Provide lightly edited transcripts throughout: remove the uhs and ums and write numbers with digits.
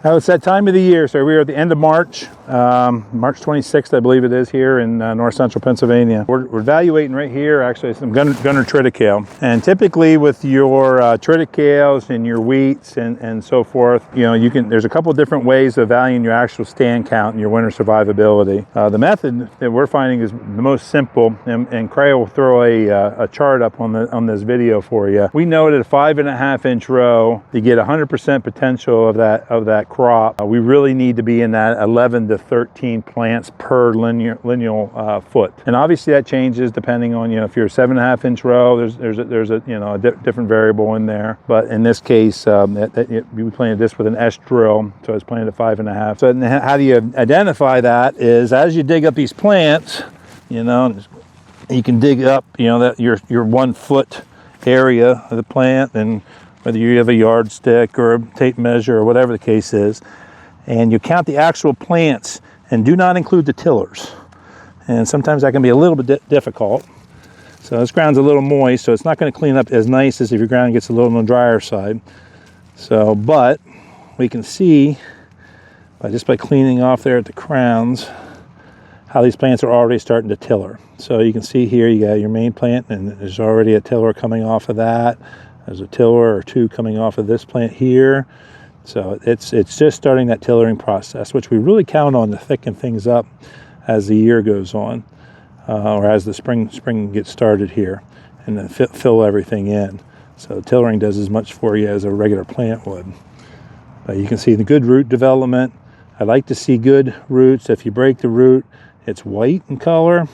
Now it's that time of the year, so we are at the end of March, March 26th, I believe it is, here in north central Pennsylvania. We're evaluating right here, actually, some gunner triticale. And typically with your triticales and your wheats and so forth, you know, there's a couple different ways of valuing your actual stand count and your winter survivability. The method that we're finding is the most simple, and Cray will throw a chart up on this video for you. We know that a 5.5 inch row, you get 100% potential of that crop. We really need to be in that 11 to 13 plants per lineal foot, and obviously that changes depending on, you know, if you're a 7.5 inch row, there's a you know, a different variable in there. But in this case, we planted this with an S drill, so it's planted at 5.5. So how do you identify that? Is as you dig up these plants, you know, you can dig up, you know, that your 1 foot area of the plant, and whether you have a yardstick or a tape measure or whatever the case is, and you count the actual plants and do not include the tillers. And sometimes that can be a little bit difficult. So this ground's a little moist, so it's not going to clean up as nice as if your ground gets a little on the drier side. So, but we can see just by cleaning off there at the crowns how these plants are already starting to tiller. So you can see here you got your main plant, and there's already a tiller coming off of that. There's a tiller or two coming off of this plant here. So it's just starting that tillering process, which we really count on to thicken things up as the year goes on, or as the spring gets started here, and then fill everything in. So tillering does as much for you as a regular plant would. But you can see the good root development. I like to see good roots. If you break the root, it's white in color.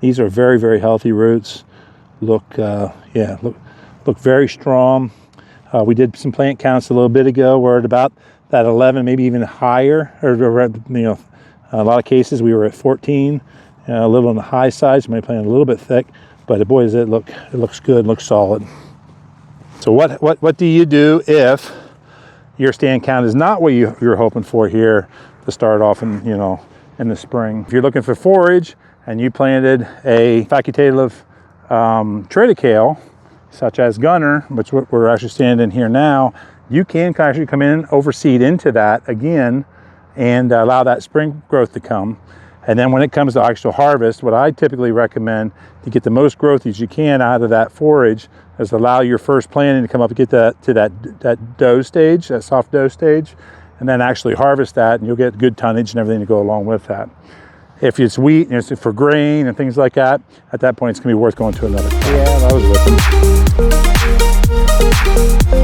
These are very, very healthy roots. Look very strong. We did some plant counts a little bit ago. We're at about that 11, maybe even higher. Or you know, in a lot of cases we were at 14, a little on the high side. So my plant a little bit thick, but boy, does it look! It looks good, looks solid. So what do you do if your stand count is not what you're hoping for here to start off in the spring? If you're looking for forage and you planted a facultative triticale, such as gunner, which we're actually standing here now, you can actually come in, overseed into that again, and allow that spring growth to come. And then when it comes to actual harvest, what I typically recommend to get the most growth as you can out of that forage is allow your first planting to come up and get to that dough stage, that soft dough stage, and then actually harvest that, and you'll get good tonnage and everything to go along with that. If it's wheat and it's for grain and things like that, at that point it's going to be worth going to another crop. Yeah, that was with them.